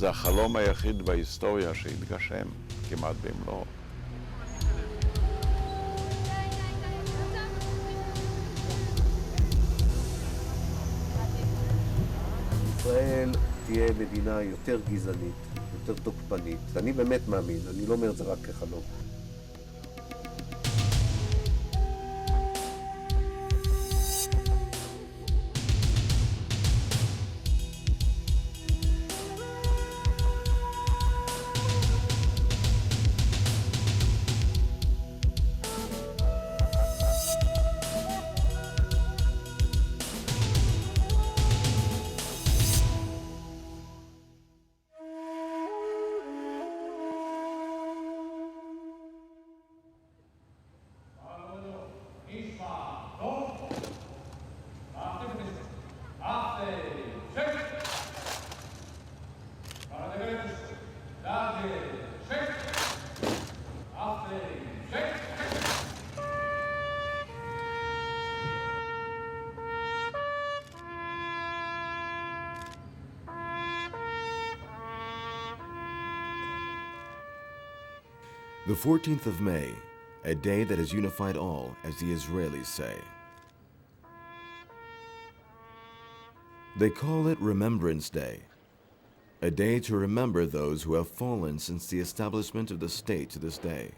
זה החלום היחיד בהיסטוריה שהתגשם כמעט במלואו. ישראל תהיה מדינה יותר גזענית, יותר תוקפנית. אני באמת מאמין, אני לא אומר את זה רק כחלום. The 14th of May, a day that has unified all, as the Israelis say. They call it Remembrance Day, a day to remember those who have fallen since the establishment of the state to this day.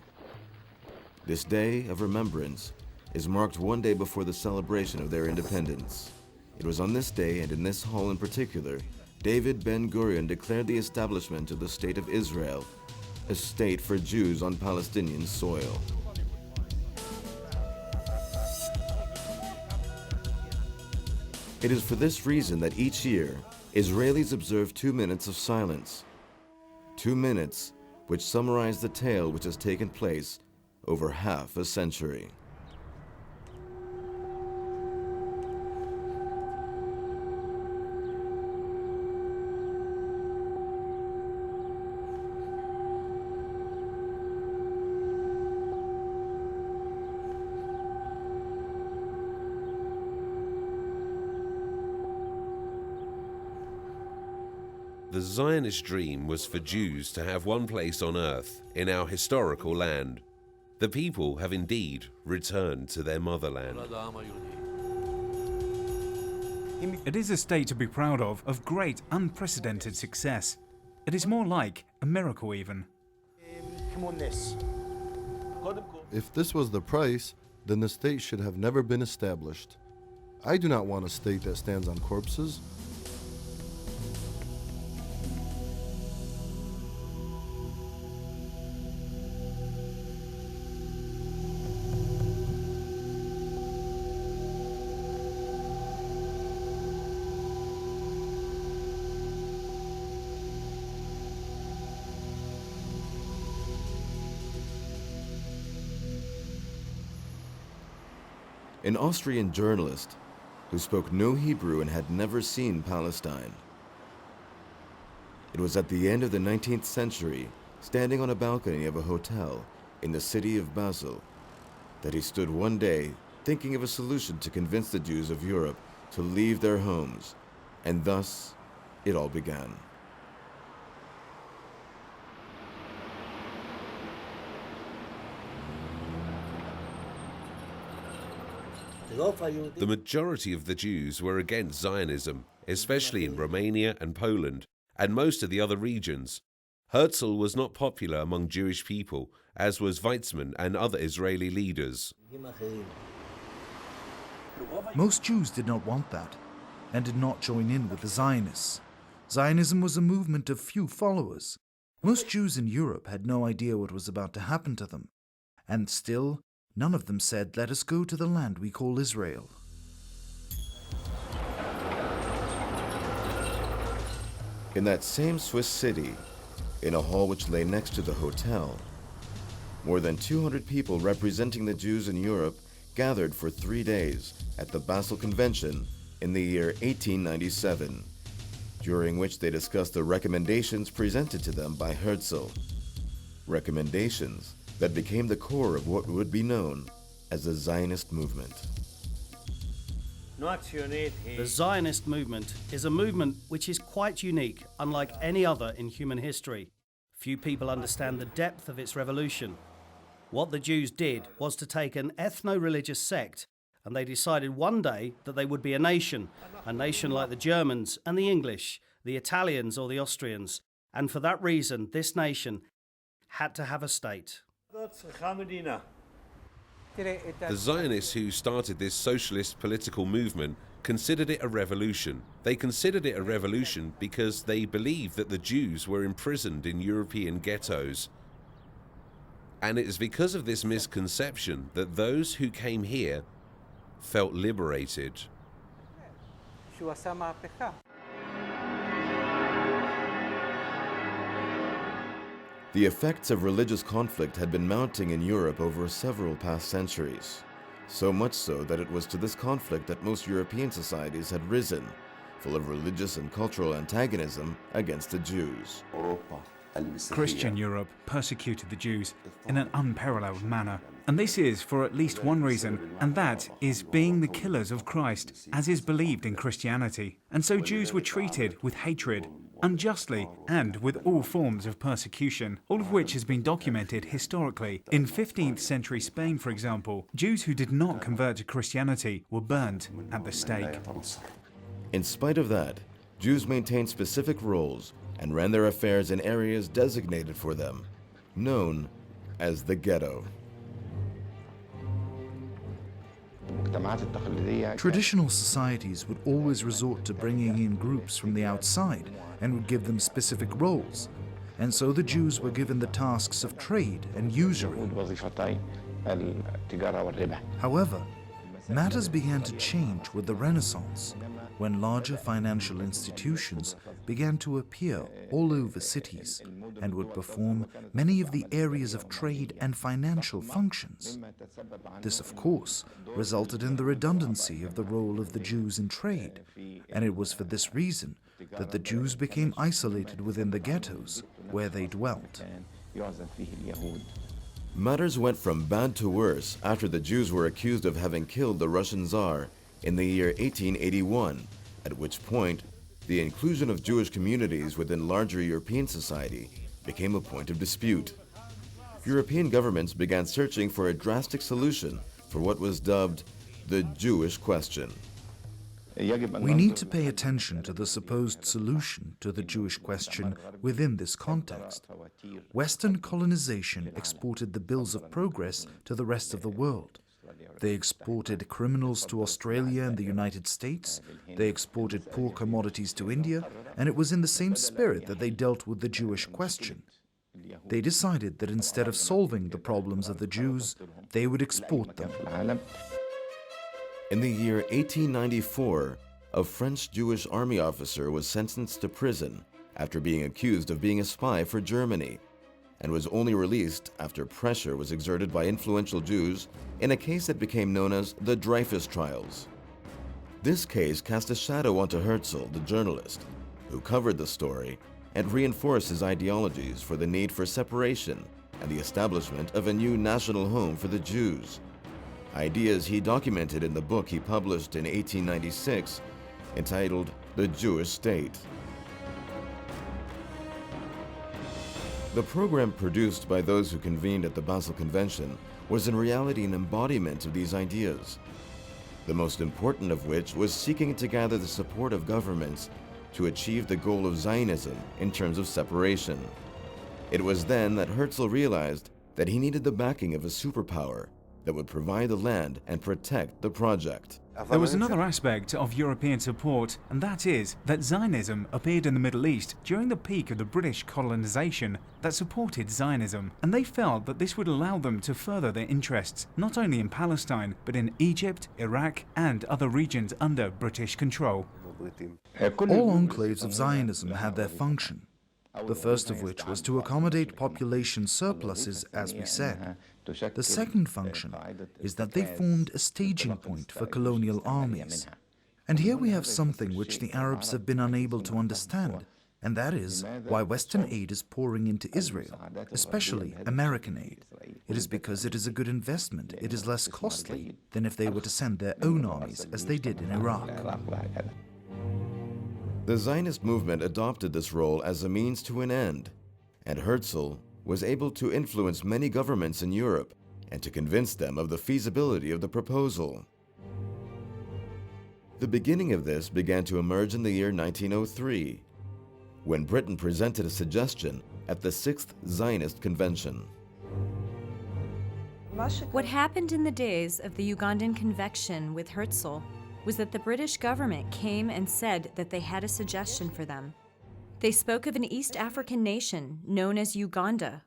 This day of remembrance is marked one day before the celebration of their independence. It was on this day, and in this hall in particular, David Ben-Gurion declared the establishment of the State of Israel, a state for Jews on Palestinian soil. It is for this reason that each year, Israelis observe 2 minutes of silence. 2 minutes which summarize the tale which has taken place over half a century. The Zionist dream was for Jews to have one place on earth in our historical land. The people have indeed returned to their motherland. It is a state to be proud of great unprecedented success. It is more like a miracle even. If this was the price, then the state should have never been established. I do not want a state that stands on corpses. An Austrian journalist who spoke no Hebrew and had never seen Palestine. It was at the end of the 19th century, standing on a balcony of a hotel in the city of Basel, that he stood one day thinking of a solution to convince the Jews of Europe to leave their homes, and thus it all began. The majority of the Jews were against Zionism, especially in Romania and Poland, and most of the other regions. Herzl was not popular among Jewish people, as was Weizmann and other Israeli leaders. Most Jews did not want that, and did not join in with the Zionists. Zionism was a movement of few followers. Most Jews in Europe had no idea what was about to happen to them, and still, none of them said, "Let us go to the land we call Israel." In that same Swiss city, in a hall which lay next to the hotel, more than 200 people representing the Jews in Europe gathered for 3 days at the Basel Convention in the year 1897, during which they discussed the recommendations presented to them by Herzl. Recommendations that became the core of what would be known as the Zionist movement. The Zionist movement is a movement which is quite unique, unlike any other in human history. Few people understand the depth of its revolution. What the Jews did was to take an ethno-religious sect, and they decided one day that they would be a nation like the Germans and the English, the Italians or the Austrians, and for that reason this nation had to have a state. The Zionists who started this socialist political movement considered it a revolution. They considered it a revolution because they believed that the Jews were imprisoned in European ghettos. And it is because of this misconception that those who came here felt liberated. The effects of religious conflict had been mounting in Europe over several past centuries, so much so that it was to this conflict that most European societies had risen, full of religious and cultural antagonism against the Jews. Christian Europe persecuted the Jews in an unparalleled manner. And this is for at least one reason, and that is being the killers of Christ, as is believed in Christianity. And so Jews were treated with hatred, unjustly, and with all forms of persecution, all of which has been documented historically. In 15th century Spain, for example, Jews who did not convert to Christianity were burnt at the stake. In spite of that, Jews maintained specific roles and ran their affairs in areas designated for them, known as the ghetto. Traditional societies would always resort to bringing in groups from the outside and would give them specific roles, and so the Jews were given the tasks of trade and usury. However, matters began to change with the Renaissance, when larger financial institutions began to appear all over cities and would perform many of the areas of trade and financial functions. This, of course, resulted in the redundancy of the role of the Jews in trade, and it was for this reason that the Jews became isolated within the ghettos where they dwelt. Matters went from bad to worse after the Jews were accused of having killed the Russian Tsar in the year 1881, at which point the inclusion of Jewish communities within larger European society became a point of dispute. European governments began searching for a drastic solution for what was dubbed the Jewish question. We need to pay attention to the supposed solution to the Jewish question within this context. Western colonization exported the bills of progress to the rest of the world. They exported criminals to Australia and the United States, they exported poor commodities to India, and it was in the same spirit that they dealt with the Jewish question. They decided that instead of solving the problems of the Jews, they would export them. In the year 1894, a French Jewish army officer was sentenced to prison after being accused of being a spy for Germany, and was only released after pressure was exerted by influential Jews in a case that became known as the Dreyfus Trials. This case cast a shadow onto Herzl, the journalist, who covered the story and reinforced his ideologies for the need for separation and the establishment of a new national home for the Jews, ideas he documented in the book he published in 1896 entitled The Jewish State. The program produced by those who convened at the Basel Convention was in reality an embodiment of these ideas, the most important of which was seeking to gather the support of governments to achieve the goal of Zionism in terms of separation. It was then that Herzl realized that he needed the backing of a superpower that would provide the land and protect the project. There was another aspect of European support, and that is that Zionism appeared in the Middle East during the peak of the British colonization that supported Zionism, and they felt that this would allow them to further their interests not only in Palestine, but in Egypt, Iraq, and other regions under British control. All enclaves of Zionism had their function, the first of which was to accommodate population surpluses, as we said. The second function is that they formed a staging point for colonial armies. And here we have something which the Arabs have been unable to understand, And that is why Western aid is pouring into Israel, especially American aid. It is because it is a good investment. It is less costly than if they were to send their own armies, as they did in Iraq. The Zionist movement adopted this role as a means to an end, and Herzl was able to influence many governments in Europe and to convince them of the feasibility of the proposal. The beginning of this began to emerge in the year 1903, when Britain presented a suggestion at the 6th Zionist Convention. What happened in the days of the Ugandan Convention with Herzl was that the British government came and said that they had a suggestion for them. They spoke of an East African nation known as Uganda,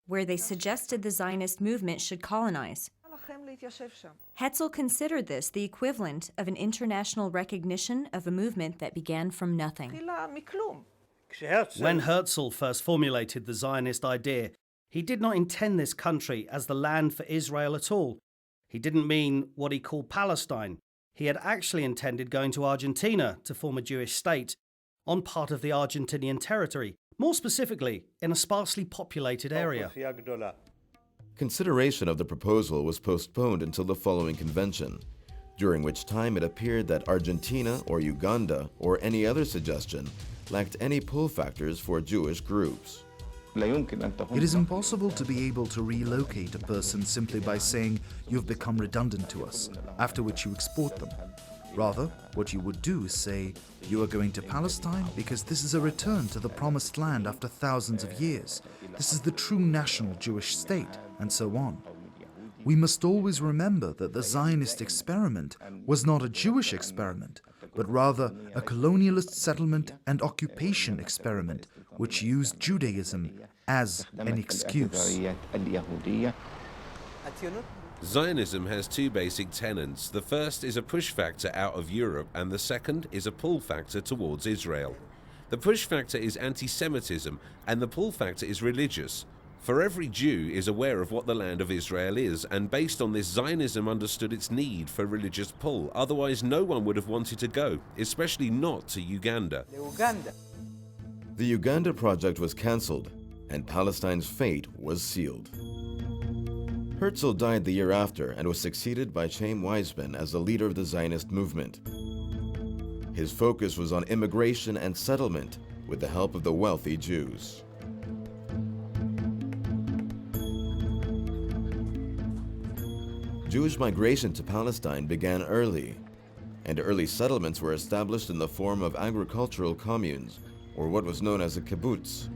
where they suggested the Zionist movement should colonize. Herzl considered this the equivalent of an international recognition of a movement that began from nothing. When Herzl first formulated the Zionist idea, he did not intend this country as the land for Israel at all. He didn't mean what he called Palestine. He had actually intended going to Argentina to form a Jewish state on part of the Argentinian territory, more specifically in a sparsely populated area. Consideration of the proposal was postponed until the following convention, during which time it appeared that Argentina or Uganda or any other suggestion lacked any pull factors for Jewish groups. It is impossible to be able to relocate a person simply by saying, "You've become redundant to us," after which you export them. Rather, what you would do is say, "You are going to Palestine because this is a return to the promised land after thousands of years. This is the true national Jewish state," and so on. We must always remember that the Zionist experiment was not a Jewish experiment, but rather a colonialist settlement and occupation experiment which used Judaism as an excuse. Zionism has two basic tenets. The first is a push factor out of Europe, and the second is a pull factor towards Israel. The push factor is anti-Semitism, and the pull factor is religious. For every Jew is aware of what the land of Israel is, and based on this, Zionism understood its need for religious pull. Otherwise, no one would have wanted to go, especially not to Uganda. The Uganda project was cancelled, and Palestine's fate was sealed. Herzl died the year after and was succeeded by Chaim Weizmann as the leader of the Zionist movement. His focus was on immigration and settlement with the help of the wealthy Jews. Jewish migration to Palestine began early, and early settlements were established in the form of agricultural communes, or what was known as a kibbutz.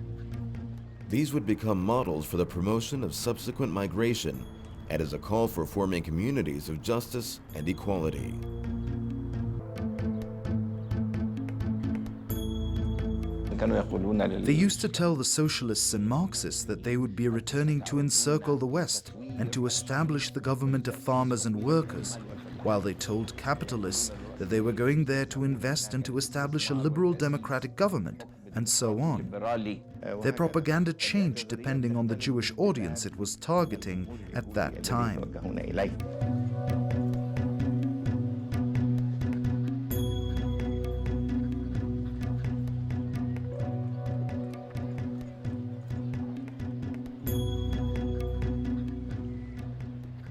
These would become models for the promotion of subsequent migration and as a call for forming communities of justice and equality. They used to tell the socialists and Marxists that they would be returning to encircle the West and to establish the government of farmers and workers, while they told capitalists that they were going there to invest and to establish a liberal democratic government, and so on. Their propaganda changed depending on the Jewish audience it was targeting at that time.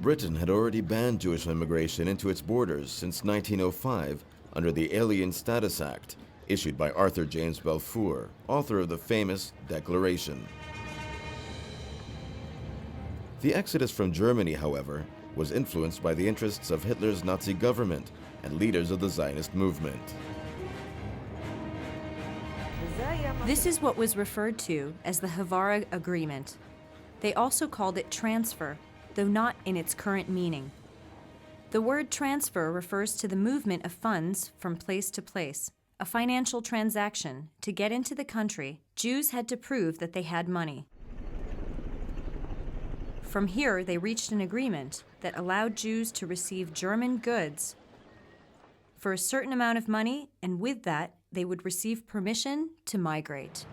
Britain had already banned Jewish immigration into its borders since 1905 under the Alien Status Act, issued by Arthur James Balfour, author of the famous Declaration. The exodus from Germany, however, was influenced by the interests of Hitler's Nazi government and leaders of the Zionist movement. This is what was referred to as the Havara Agreement. They also called it transfer, though not in its current meaning. The word transfer refers to the movement of funds from place to place, a financial transaction. To get into the country, Jews had to prove that they had money. From here, they reached an agreement that allowed Jews to receive German goods for a certain amount of money, and with that, they would receive permission to migrate.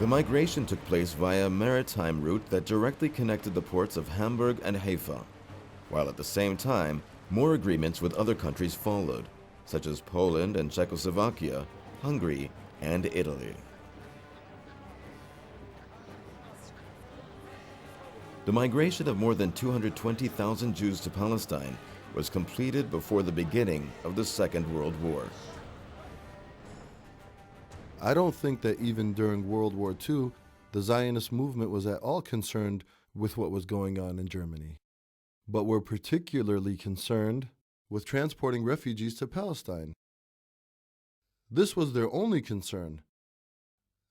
The migration took place via a maritime route that directly connected the ports of Hamburg and Haifa, while at the same time, more agreements with other countries followed, such as Poland and Czechoslovakia, Hungary, and Italy. The migration of more than 220,000 Jews to Palestine was completed before the beginning of the Second World War. I don't think that even during World War II, the Zionist movement was at all concerned with what was going on in Germany, but were particularly concerned with transporting refugees to Palestine. This was their only concern.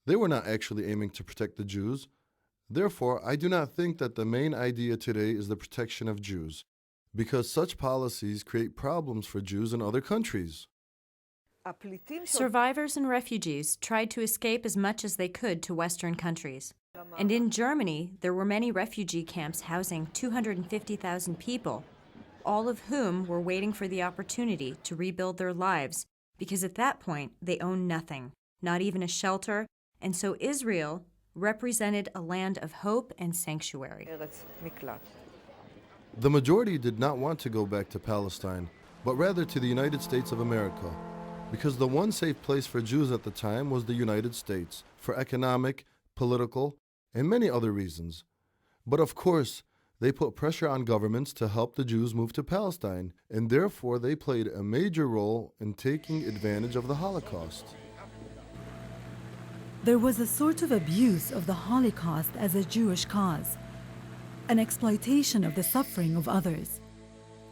They were not actually aiming to protect the Jews. Therefore, I do not think that the main idea today is the protection of Jews, because such policies create problems for Jews in other countries. Survivors and refugees tried to escape as much as they could to Western countries. And in Germany, there were many refugee camps housing 250,000 people, all of whom were waiting for the opportunity to rebuild their lives, because at that point they owned nothing, not even a shelter, and so Israel represented a land of hope and sanctuary. The majority did not want to go back to Palestine, but rather to the United States of America, because the one safe place for Jews at the time was the United States, for economic, political, and many other reasons. But of course, they put pressure on governments to help the Jews move to Palestine, and therefore they played a major role in taking advantage of the Holocaust. There was a sort of abuse of the Holocaust as a Jewish cause, an exploitation of the suffering of others.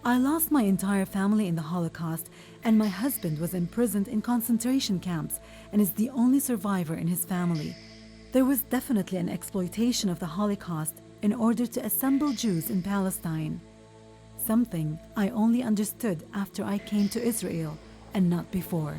I lost my entire family in the Holocaust, and my husband was imprisoned in concentration camps and is the only survivor in his family. There was definitely an exploitation of the Holocaust in order to assemble Jews in Palestine, something I only understood after I came to Israel and not before.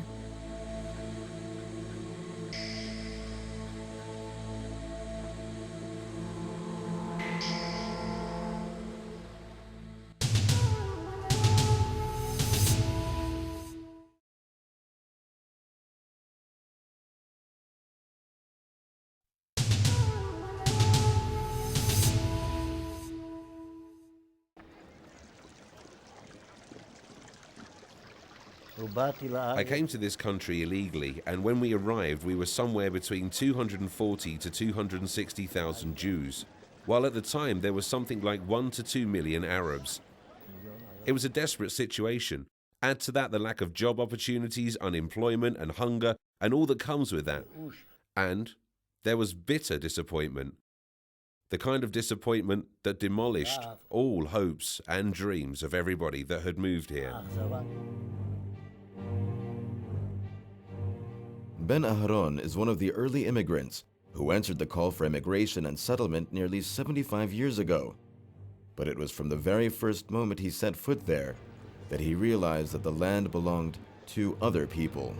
I came to this country illegally, and when we arrived, we were somewhere between 240 to 260,000 Jews, while at the time there was something like 1 to 2 million Arabs. It was a desperate situation. Add to that the lack of job opportunities, unemployment, and hunger, and all that comes with that. And there was bitter disappointment. The kind of disappointment that demolished all hopes and dreams of everybody that had moved here. Ben Aharon is one of the early immigrants who answered the call for immigration and settlement nearly 75 years ago. But it was from the very first moment he set foot there that he realized that the land belonged to other people.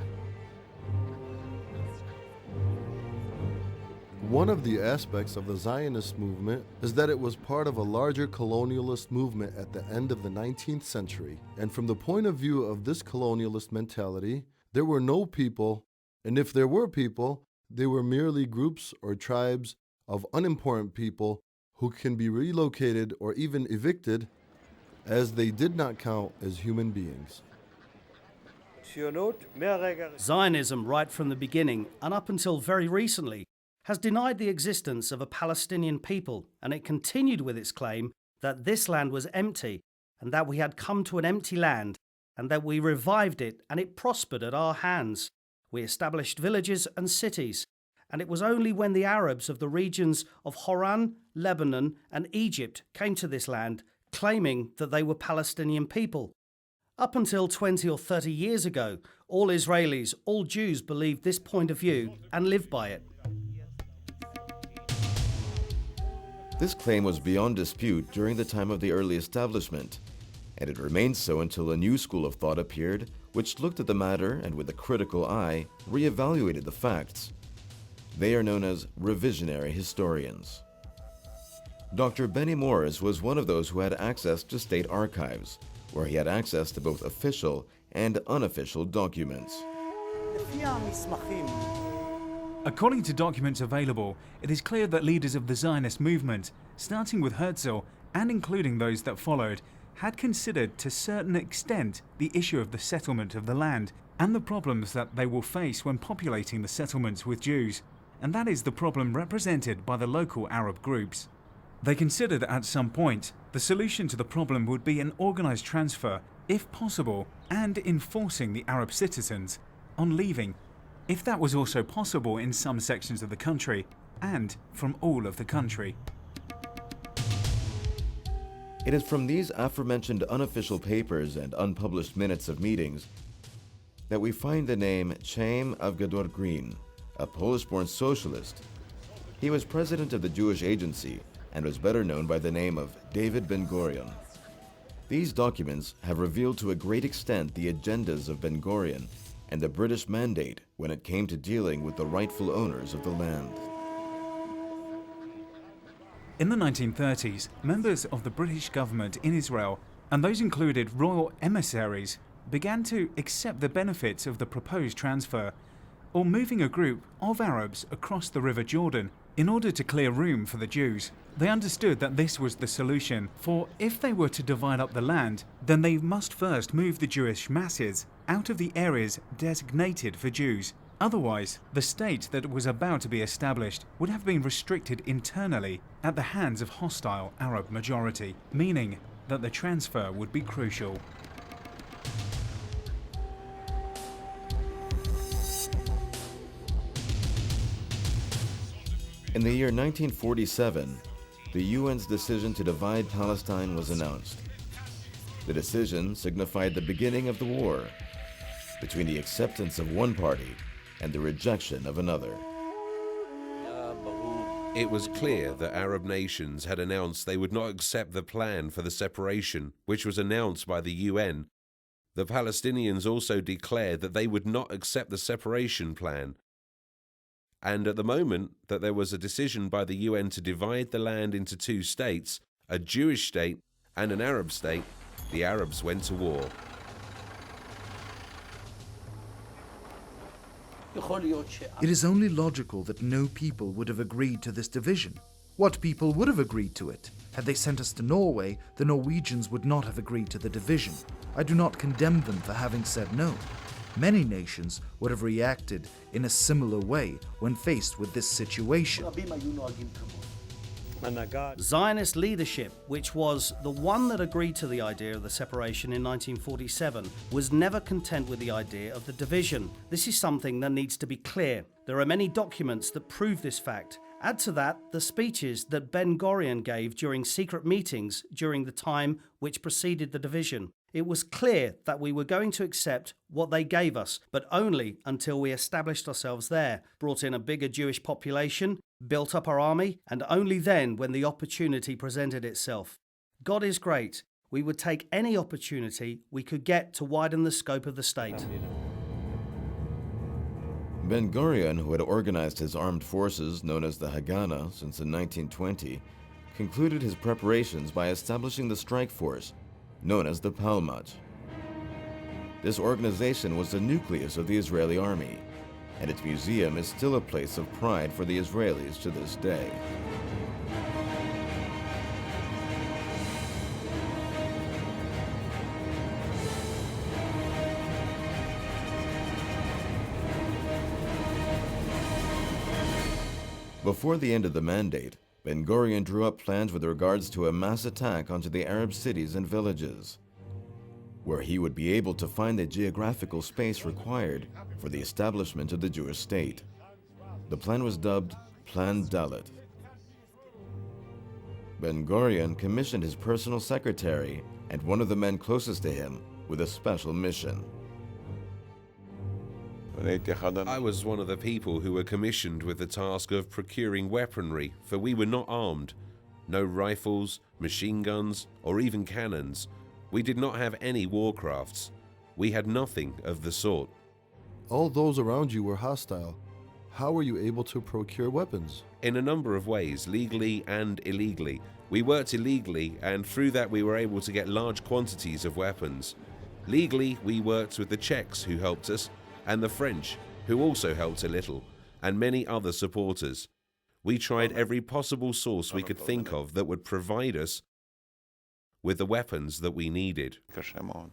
One of the aspects of the Zionist movement is that it was part of a larger colonialist movement at the end of the 19th century. And from the point of view of this colonialist mentality, there were no people, and if there were people, they were merely groups or tribes of unimportant people who can be relocated or even evicted, as they did not count as human beings. Zionism, right from the beginning and up until very recently, has denied the existence of a Palestinian people, and it continued with its claim that this land was empty and that we had come to an empty land and that we revived it and it prospered at our hands. We established villages and cities, and it was only when the Arabs of the regions of Horan, Lebanon and Egypt came to this land claiming that they were Palestinian people. Up until 20 or 30 years ago, all Israelis, all Jews believed this point of view and lived by it. This claim was beyond dispute during the time of the early establishment, and it remained so until a new school of thought appeared which looked at the matter and with a critical eye re-evaluated the facts. They are known as revisionary historians. Dr. Benny Morris was one of those who had access to state archives, where he had access to both official and unofficial documents. According to documents available, it is clear that leaders of the Zionist movement, starting with Herzl and including those that followed, had considered to a certain extent the issue of the settlement of the land and the problems that they will face when populating the settlements with Jews, and that is the problem represented by the local Arab groups. They considered at some point the solution to the problem would be an organized transfer, if possible, and enforcing the Arab citizens on leaving, if that was also possible in some sections of the country, and from all of the country. It is from these aforementioned unofficial papers and unpublished minutes of meetings that we find the name Chaim Avgador Green, a Polish-born socialist. He was president of the Jewish Agency and was better known by the name of David Ben-Gurion. These documents have revealed to a great extent the agendas of Ben-Gurion and the British mandate when it came to dealing with the rightful owners of the land. In the 1930s, members of the British government in Israel, and those included royal emissaries, began to accept the benefits of the proposed transfer, or moving a group of Arabs across the River Jordan in order to clear room for the Jews. They understood that this was the solution, for if they were to divide up the land, then they must first move the Jewish masses out of the areas designated for Jews. Otherwise, the state that was about to be established would have been restricted internally at the hands of hostile Arab majority, meaning that the transfer would be crucial. In the year 1947, the UN's decision to divide Palestine was announced. The decision signified the beginning of the war between the acceptance of one party and the rejection of another. It was clear that Arab nations had announced they would not accept the plan for the separation, which was announced by the UN. The Palestinians also declared that they would not accept the separation plan. And at the moment that there was a decision by the UN to divide the land into two states, a Jewish state and an Arab state, the Arabs went to war. It is only logical that no people would have agreed to this division. What people would have agreed to it? Had they sent us to Norway, the Norwegians would not have agreed to the division. I do not condemn them for having said no. Many nations would have reacted in a similar way when faced with this situation. Zionist leadership, which was the one that agreed to the idea of the separation in 1947, was never content with the idea of the division. This is something that needs to be clear. There are many documents that prove this fact. Add to that the speeches that Ben-Gurion gave during secret meetings during the time which preceded the division. It was clear that we were going to accept what they gave us, but only until we established ourselves there, brought in a bigger Jewish population, built up our army, and only then when the opportunity presented itself. God is great. We would take any opportunity we could get to widen the scope of the state. Ben-Gurion, who had organized his armed forces known as the Haganah since in 1920, concluded his preparations by establishing the strike force known as the Palmach. This organization was the nucleus of the Israeli army, and its museum is still a place of pride for the Israelis to this day. Before the end of the mandate, Ben-Gurion drew up plans with regards to a mass attack onto the Arab cities and villages, where he would be able to find the geographical space required for the establishment of the Jewish state. The plan was dubbed Plan Dalet. Ben-Gurion commissioned his personal secretary and one of the men closest to him with a special mission. I was one of the people who were commissioned with the task of procuring weaponry, for we were not armed. No rifles, machine guns, or even cannons. We did not have any warcrafts. We had nothing of the sort. All those around you were hostile. How were you able to procure weapons? In a number of ways, legally and illegally. We worked illegally, and through that we were able to get large quantities of weapons. Legally, we worked with the Czechs, who helped us, and the French, who also helped a little, and many other supporters. We tried every possible source we could think of that would provide us with the weapons that we needed. קשה מאוד.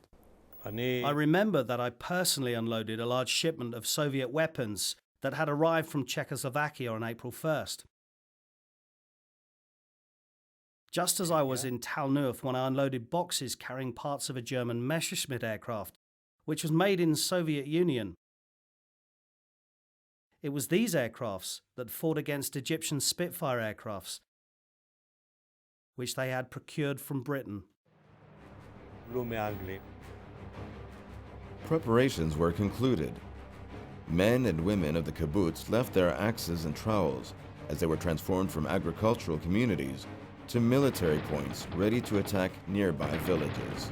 I remember that I personally unloaded a large shipment of Soviet weapons that had arrived from Czechoslovakia on April 1st. Just as I was in Talnuf when I unloaded boxes carrying parts of a German Messerschmitt aircraft, which was made in the Soviet Union. It was these aircrafts that fought against Egyptian Spitfire aircrafts, which they had procured from Britain. Preparations were concluded. Men and women of the kibbutz left their axes and trowels as they were transformed from agricultural communities to military points ready to attack nearby villages.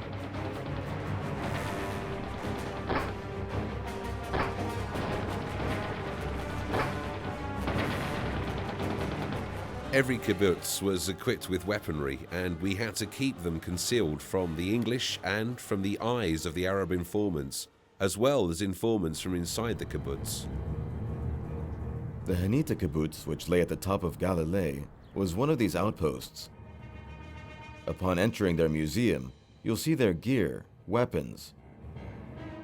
Every kibbutz was equipped with weaponry, and we had to keep them concealed from the English and from the eyes of the Arab informants, as well as informants from inside the kibbutz. The Hanita kibbutz, which lay at the top of Galilee, was one of these outposts. Upon entering their museum, you'll see their gear, weapons.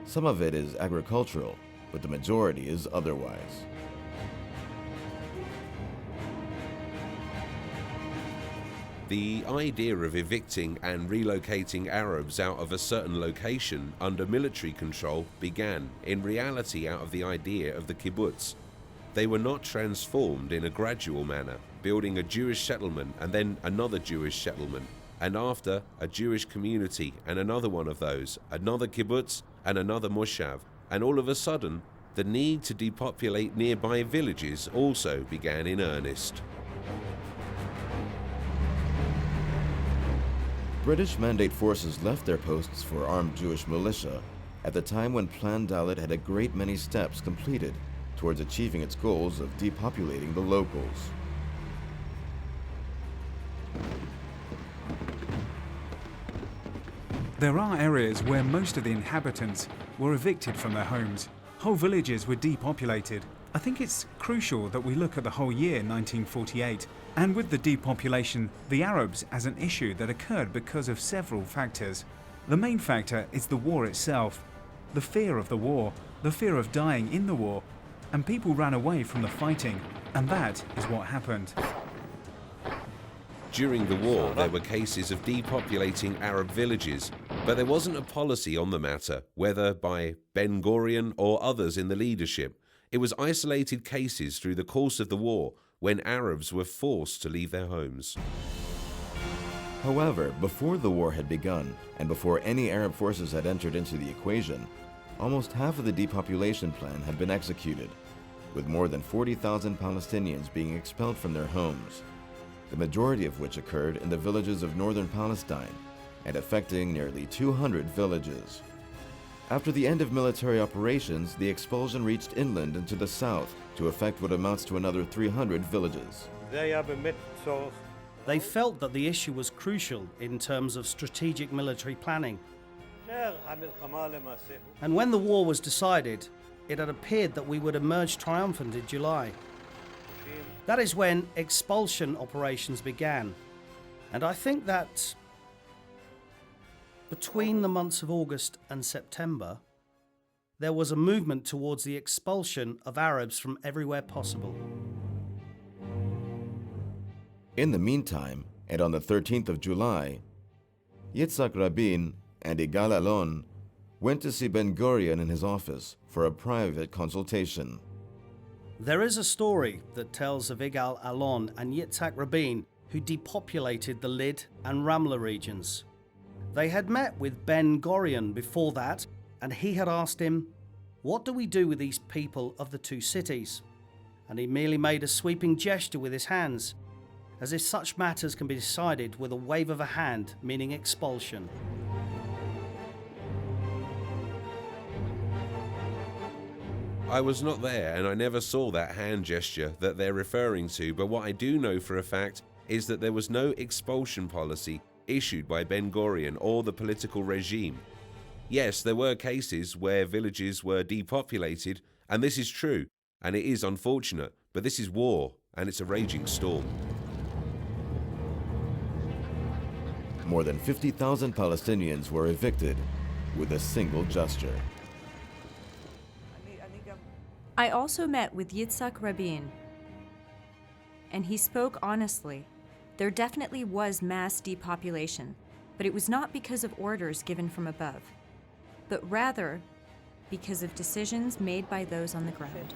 Some of it is agricultural, but the majority is otherwise. The idea of evicting and relocating Arabs out of a certain location under military control began, in reality, out of the idea of the kibbutz. They were not transformed in a gradual manner, building a Jewish settlement and then another Jewish settlement, and after a Jewish community and another one of those, another kibbutz and another moshav, and all of a sudden, the need to depopulate nearby villages also began in earnest. British Mandate forces left their posts for armed Jewish militia at the time when Plan Dalet had a great many steps completed towards achieving its goals of depopulating the locals. There are areas where most of the inhabitants were evicted from their homes. Whole villages were depopulated. I think it's crucial that we look at the whole year 1948, and with the depopulation, the Arabs as an issue that occurred because of several factors. The main factor is the war itself, the fear of the war, the fear of dying in the war, and people ran away from the fighting, and that is what happened. During the war, there were cases of depopulating Arab villages, but there wasn't a policy on the matter, whether by Ben Gurion or others in the leadership. It was isolated cases through the course of the war when Arabs were forced to leave their homes. However, before the war had begun, and before any Arab forces had entered into the equation, almost half of the depopulation plan had been executed, with more than 40,000 Palestinians being expelled from their homes, the majority of which occurred in the villages of northern Palestine and affecting nearly 200 villages. After the end of military operations, the expulsion reached inland into the south to affect what amounts to another 300 villages. They felt that the issue was crucial in terms of strategic military planning. And when the war was decided, it had appeared that we would emerge triumphant in July. That is when expulsion operations began. And I think that between the months of August and September, there was a movement towards the expulsion of Arabs from everywhere possible. In the meantime, and on the 13th of July, Yitzhak Rabin and Yigal Allon went to see Ben Gurion in his office for a private consultation. There is a story that tells of Yigal Allon and Yitzhak Rabin who depopulated the Lid and Ramla regions. They had met with Ben Gurion before that, and he had asked him, "What do we do with these people of the two cities?" And he merely made a sweeping gesture with his hands, as if such matters can be decided with a wave of a hand, meaning expulsion. I was not there and I never saw that hand gesture that they're referring to, but what I do know for a fact is that there was no expulsion policy issued by Ben Gurion or the political regime. Yes, there were cases where villages were depopulated, and this is true, and it is unfortunate, but this is war, and it's a raging storm. more than 50,000 Palestinians were evicted with a single gesture. I also met with Yitzhak Rabin, and he spoke honestly. There definitely was mass depopulation, but it was not because of orders given from above, but rather because of decisions made by those on the ground.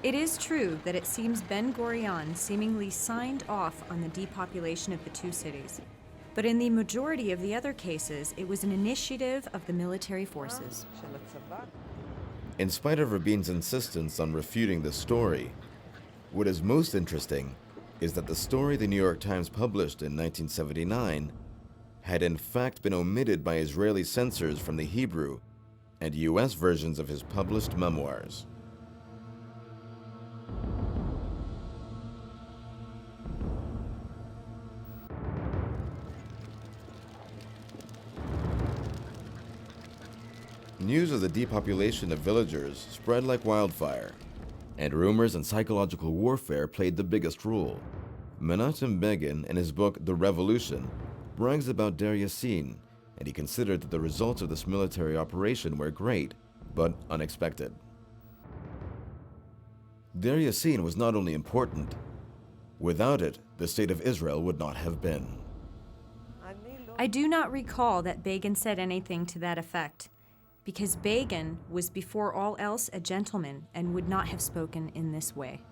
It is true that it seems Ben Gurion seemingly signed off on the depopulation of the two cities, but in the majority of the other cases, it was an initiative of the military forces. In spite of Rabin's insistence on refuting the story, what is most interesting is that the story the New York Times published in 1979 had in fact been omitted by Israeli censors from the Hebrew and US versions of his published memoirs. News of the depopulation of villagers spread like wildfire, and rumors and psychological warfare played the biggest role. Menachem Begin, in his book The Revolution, brags about Deir Yassin, and he considered that the results of this military operation were great, but unexpected. Deir Yassin was not only important, without it, the state of Israel would not have been. I do not recall that Begin said anything to that effect, because Begin was before all else a gentleman and would not have spoken in this way.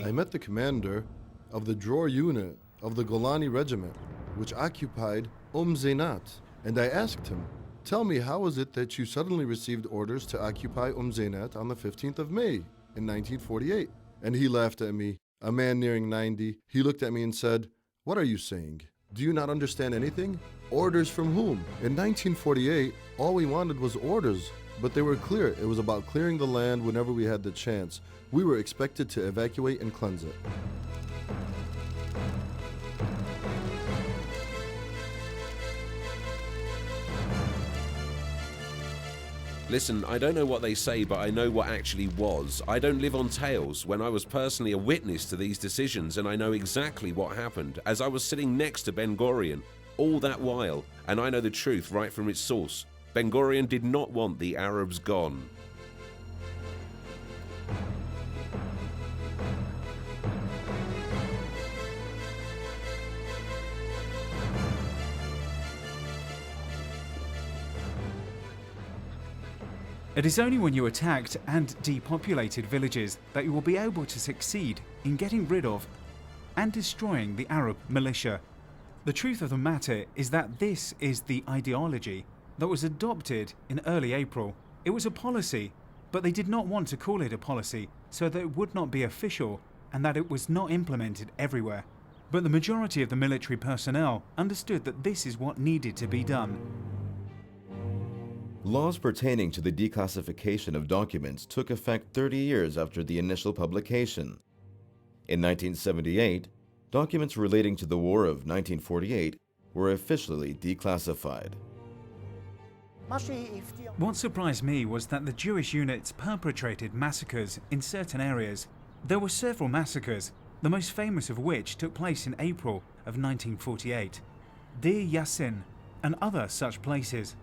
I met the commander of the Dror unit of the Golani regiment, which occupied Zeinat, and I asked him, "Tell me, how is it that you suddenly received orders to occupy Zeinat on the 15th of May in 1948? And he laughed at me, a man nearing 90. He looked at me and said, "What are you saying? Do you not understand anything? Orders from whom? In 1948, all we wanted was orders, but they were clear. It was about clearing the land whenever we had the chance. We were expected to evacuate and cleanse it." Listen, I don't know what they say, but I know what actually was. I don't live on tales when I was personally a witness to these decisions, and I know exactly what happened as I was sitting next to Ben Gurion all that while, and I know the truth right from its source. Ben Gurion did not want the Arabs gone. It is only when you attacked and depopulated villages that you will be able to succeed in getting rid of and destroying the Arab militia. The truth of the matter is that this is the ideology that was adopted in early April. It was a policy, but they did not want to call it a policy so that it would not be official and that it was not implemented everywhere. But the majority of the military personnel understood that this is what needed to be done. Laws pertaining to the declassification of documents took effect 30 years after the initial publication. In 1978, documents relating to the War of 1948 were officially declassified. What surprised me was that the Jewish units perpetrated massacres in certain areas. There were several massacres, the most famous of which took place in April of 1948, Deir Yassin and other such places.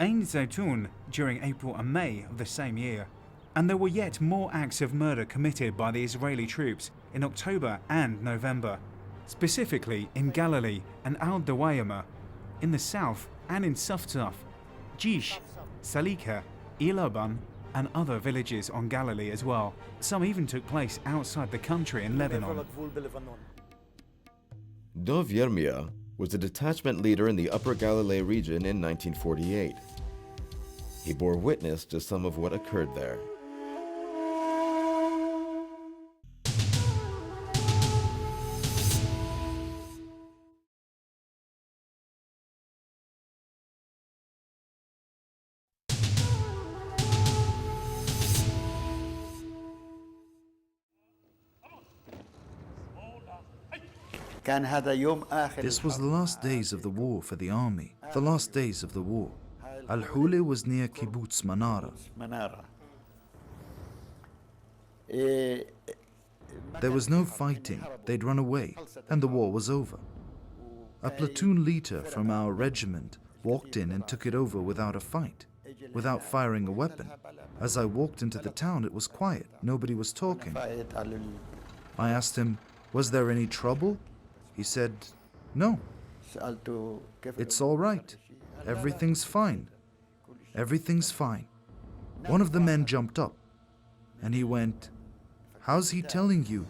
Ein Zaytun during April and May of the same year, and there were yet more acts of murder committed by the Israeli troops in October and November, specifically in Galilee and Al-Dawayama, in the south and in Suftaf, Jish, Salika, Ilaban and other villages on Galilee as well. Some even took place outside the country in Lebanon. Dov Yermia was a detachment leader in the Upper Galilee region in 1948. He bore witness to some of what occurred there. This was the last days of the war for the army, the last days of the war. Al-Hule was near Kibbutz Manara. There was no fighting, they'd run away, and the war was over. A platoon leader from our regiment walked in and took it over without a fight, without firing a weapon. As I walked into the town, it was quiet, nobody was talking. I asked him, was there any trouble? He said, no. It's all right. Everything's fine. Everything's fine. One of the men jumped up, and he went, how's he telling you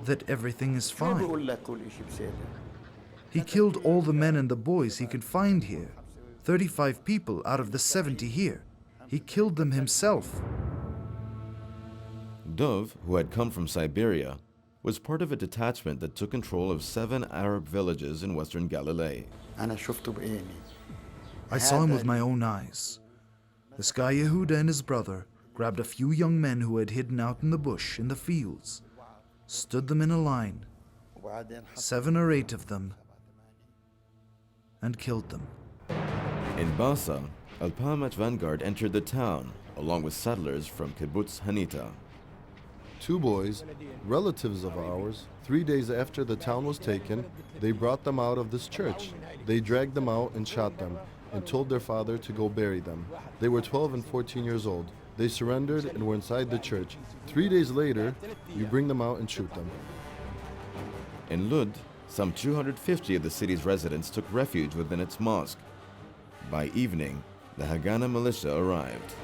that everything is fine? He killed all the men and the boys he could find here. 35 people out of the 70 here. He killed them himself. Dov, who had come from Siberia, was part of a detachment that took control of 7 Arab villages in western Galilee. I saw him with my own eyes. This guy Yehuda and his brother grabbed a few young men who had hidden out in the bush, in the fields, stood them in a line, 7 or 8 of them, and killed them. In Basa, Al-Pamat vanguard entered the town, along with settlers from Kibbutz Hanita. 2 boys, relatives of ours, 3 days after the town was taken, they brought them out of this church. They dragged them out and shot them, and told their father to go bury them. They were 12 and 14 years old. They surrendered and were inside the church. 3 days later, you bring them out and shoot them. In Lud, some 250 of the city's residents took refuge within its mosque. By evening, the Haganah militia arrived.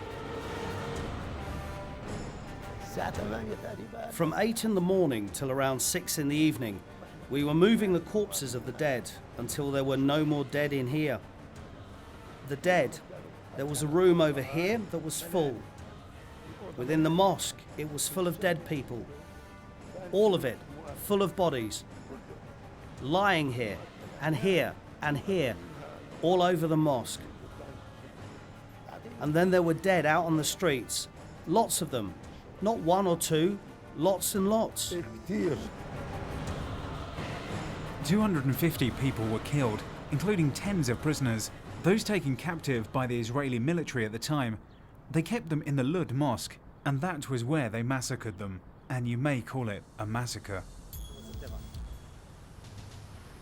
From 8 in the morning till around 6 in the evening, we were moving the corpses of the dead until there were no more dead in here. The dead, there was a room over here that was full. Within the mosque, it was full of dead people. All of it, full of bodies. Lying here, and here, and here, all over the mosque. And then there were dead out on the streets, lots of them. Not 1 or 2, lots and lots. 250 people were killed, including tens of prisoners, those taken captive by the Israeli military at the time. They kept them in the Lud mosque, and that was where they massacred them. And you may call it a massacre.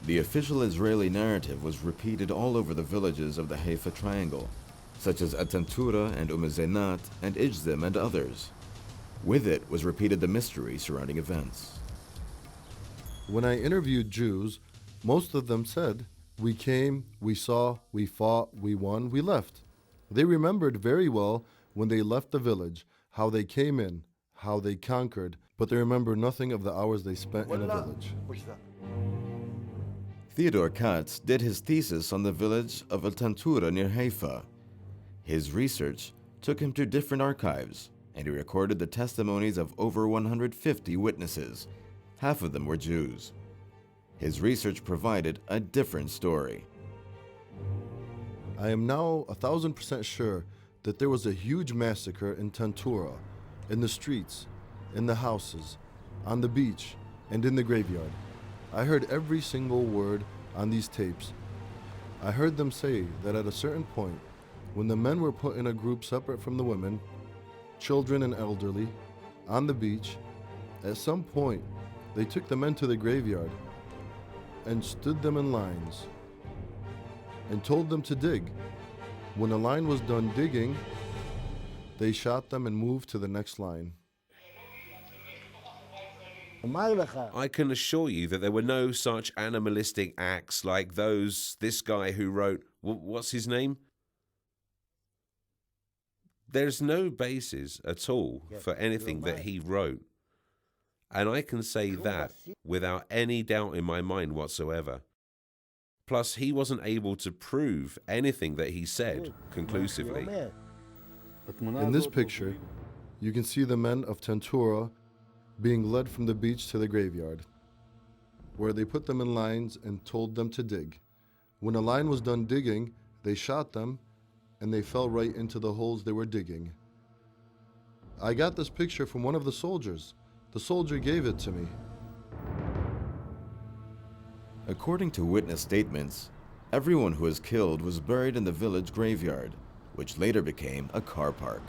The official Israeli narrative was repeated all over the villages of the Haifa Triangle, such as Atantura and Umezenat and Ijzim and others. With it was repeated the mystery surrounding events. When I interviewed Jews, most of them said, we came, we saw, we fought, we won, we left. They remembered very well when they left the village, how they came in, how they conquered, but they remember nothing of the hours they spent in a village. Theodore Katz did his thesis on the village of Al-Tantura near Haifa. His research took him to different archives, and he recorded the testimonies of over 150 witnesses. Half of them were Jews. His research provided a different story. I am now 1,000% sure that there was a huge massacre in Tantura, in the streets, in the houses, on the beach, and in the graveyard. I heard every single word on these tapes. I heard them say that at a certain point, when the men were put in a group separate from the women, children and elderly, on the beach, at some point, they took the men to the graveyard and stood them in lines and told them to dig. When a line was done digging, they shot them and moved to the next line. I can assure you that there were no such animalistic acts like this guy who wrote, what's his name? There's no basis at all for anything that he wrote. And I can say that without any doubt in my mind whatsoever. Plus, he wasn't able to prove anything that he said conclusively. In this picture, you can see the men of Tantura being led from the beach to the graveyard, where they put them in lines and told them to dig. When a line was done digging, they shot them, and they fell right into the holes they were digging. I got this picture from one of the soldiers. The soldier gave it to me. According to witness statements, everyone who was killed was buried in the village graveyard, which later became a car park.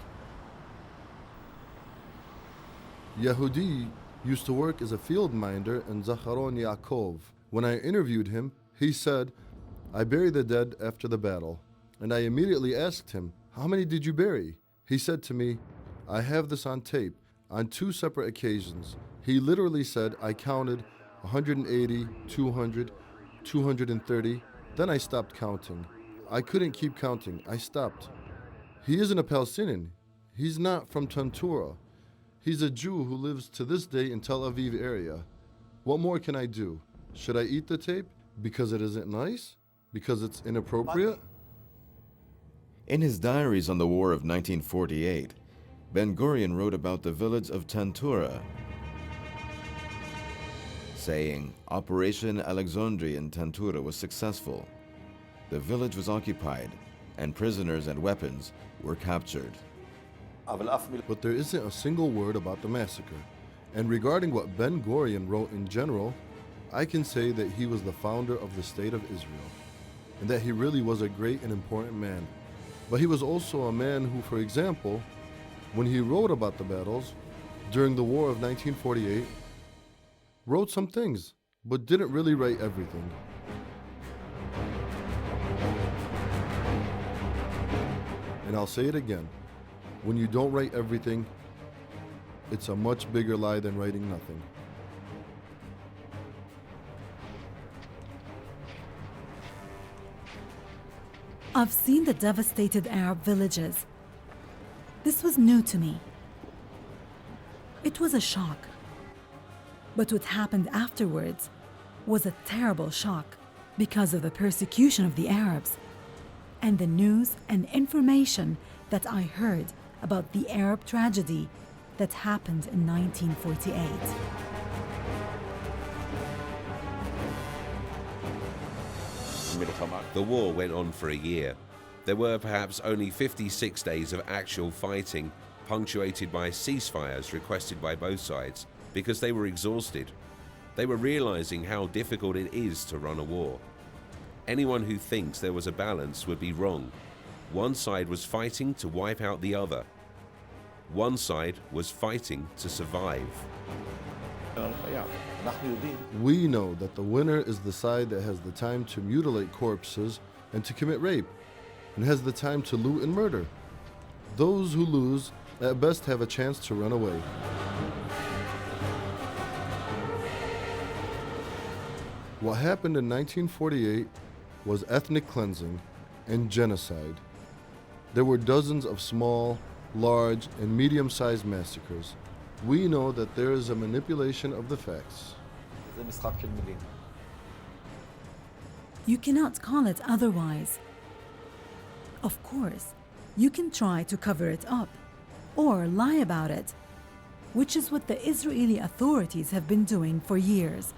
Yehudi used to work as a field minder in Zacharon Yaakov. When I interviewed him, he said, "I buried the dead after the battle." And I immediately asked him, "How many did you bury?" He said to me, "I have this on tape. On 2 separate occasions, he literally said, I counted 180, 200, 230. Then I stopped counting. I couldn't keep counting. I stopped." He isn't a Palestinian. He's not from Tantura. He's a Jew who lives to this day in Tel Aviv area. What more can I do? Should I eat the tape because it isn't nice? Because it's inappropriate? In his diaries on the War of 1948, Ben-Gurion wrote about the village of Tantura, saying, "Operation Alexandria in Tantura was successful. The village was occupied, and prisoners and weapons were captured." But there isn't a single word about the massacre. And regarding what Ben-Gurion wrote in general, I can say that he was the founder of the State of Israel, and that he really was a great and important man. But he was also a man who, for example, when he wrote about the battles during the War of 1948, wrote some things, but didn't really write everything. And I'll say it again, when you don't write everything, it's a much bigger lie than writing nothing. I've seen the devastated Arab villages. This was new to me. It was a shock. But what happened afterwards was a terrible shock because of the persecution of the Arabs and the news and information that I heard about the Arab tragedy that happened in 1948. The war went on for a year. There were perhaps only 56 days of actual fighting, punctuated by ceasefires requested by both sides because they were exhausted. They were realizing how difficult it is to run a war. Anyone who thinks there was a balance would be wrong. One side was fighting to wipe out the other. One side was fighting to survive. We know that the winner is the side that has the time to mutilate corpses and to commit rape, and has the time to loot and murder. Those who lose at best have a chance to run away. What happened in 1948 was ethnic cleansing and genocide. There were dozens of small, large, and medium-sized massacres. We know that there is a manipulation of the facts. You cannot call it otherwise. Of course, you can try to cover it up or lie about it, which is what the Israeli authorities have been doing for years,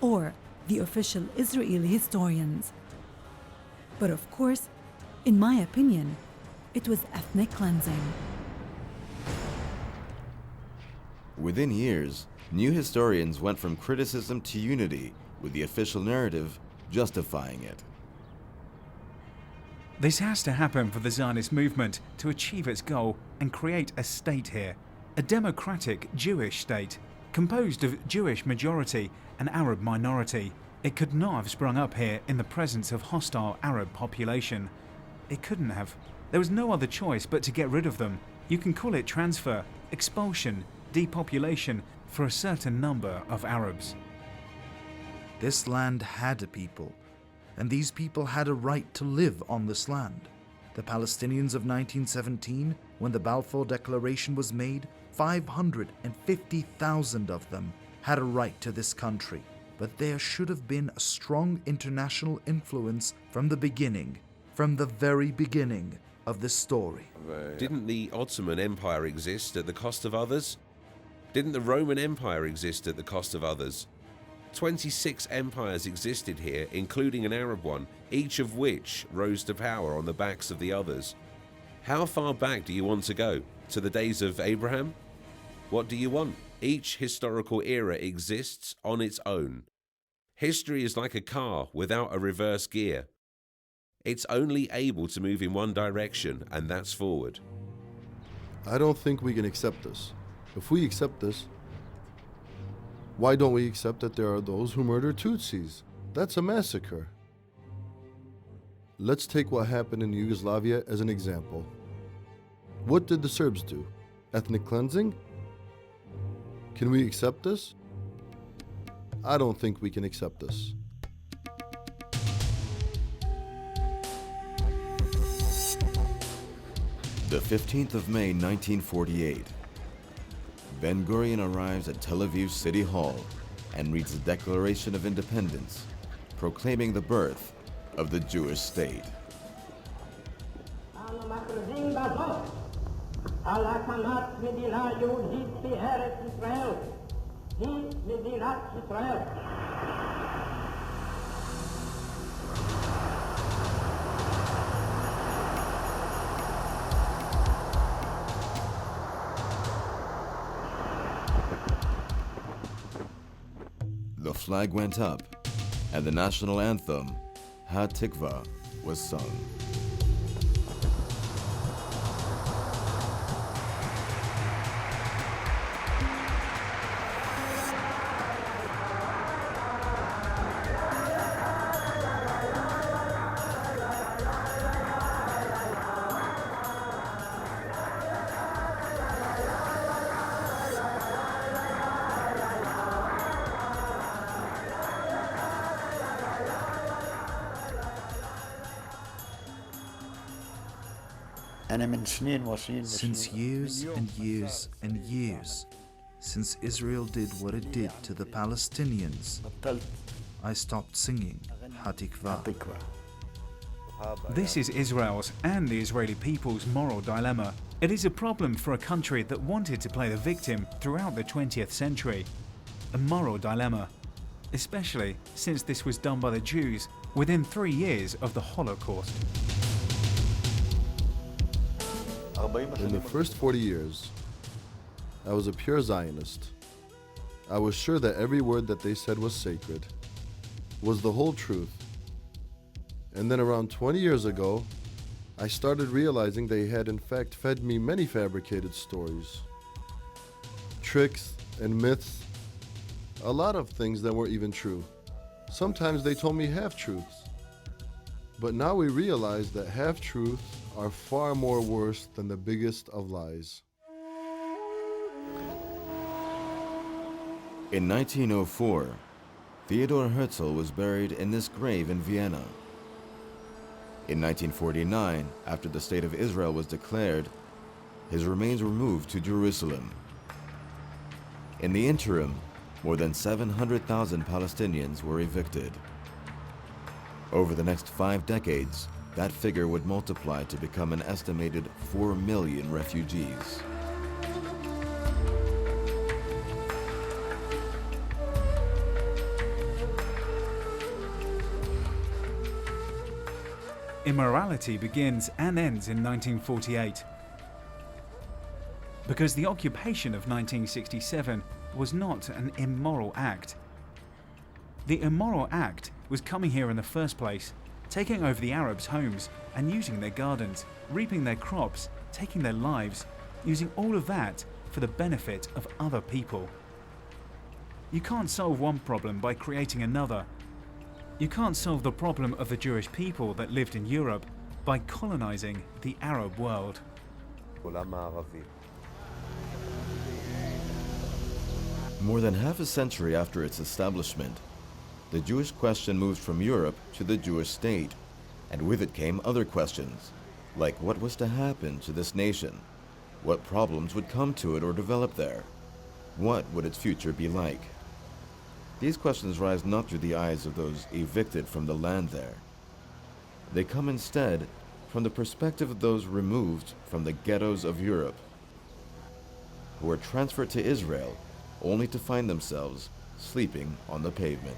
or the official Israeli historians. But of course, in my opinion, it was ethnic cleansing. Within years, new historians went from criticism to unity, with the official narrative justifying it. This has to happen for the Zionist movement to achieve its goal and create a state here, a democratic Jewish state, composed of Jewish majority and Arab minority. It could not have sprung up here in the presence of hostile Arab population. It couldn't have. There was no other choice but to get rid of them. You can call it transfer, expulsion, depopulation for a certain number of Arabs. This land had a people, and these people had a right to live on this land. The Palestinians of 1917, when the Balfour Declaration was made, 550,000 of them had a right to this country. But there should have been a strong international influence from the beginning, from the very beginning of this story. Didn't the Ottoman Empire exist at the cost of others? Didn't the Roman Empire exist at the cost of others? 26 empires existed here, including an Arab one, each of which rose to power on the backs of the others. How far back do you want to go? To the days of Abraham? What do you want? Each historical era exists on its own. History is like a car without a reverse gear. It's only able to move in one direction, and that's forward. I don't think we can accept this. If we accept this, why don't we accept that there are those who murder Tutsis? That's a massacre. Let's take what happened in Yugoslavia as an example. What did the Serbs do? Ethnic cleansing? Can we accept this? I don't think we can accept this. The 15th of May 1948. Ben-Gurion arrives at Tel Aviv City Hall and reads the Declaration of Independence, proclaiming the birth of the Jewish state. The flag went up, and the national anthem, Ha-Tikva, was sung. Since years and years and years, since Israel did what it did to the Palestinians, I stopped singing Ha-Tikva. This is Israel's and the Israeli people's moral dilemma. It is a problem for a country that wanted to play the victim throughout the 20th century. A moral dilemma, especially since this was done by the Jews within 3 years of the Holocaust. In the first 40 years, I was a pure Zionist. I was sure that every word that they said was sacred, was the whole truth. And then around 20 years ago, I started realizing they had in fact fed me many fabricated stories, tricks and myths, a lot of things that weren't even true. Sometimes they told me half-truths. But now we realize that half-truths are far more worse than the biggest of lies. In 1904, Theodor Herzl was buried in this grave in Vienna. In 1949, after the State of Israel was declared, his remains were moved to Jerusalem. In the interim, more than 700,000 Palestinians were evicted. Over the next 5 decades, that figure would multiply to become an estimated 4 million refugees. Immorality begins and ends in 1948. Because the occupation of 1967 was not an immoral act. The immoral act was coming here in the first place, taking over the Arabs' homes and using their gardens, reaping their crops, taking their lives, using all of that for the benefit of other people. You can't solve one problem by creating another. You can't solve the problem of the Jewish people that lived in Europe by colonizing the Arab world. More than half a century after its establishment, the Jewish question moved from Europe to the Jewish state, and with it came other questions, like what was to happen to this nation, what problems would come to it or develop there, what would its future be like. These questions rise not through the eyes of those evicted from the land there. They come instead from the perspective of those removed from the ghettos of Europe, who were transferred to Israel only to find themselves sleeping on the pavement.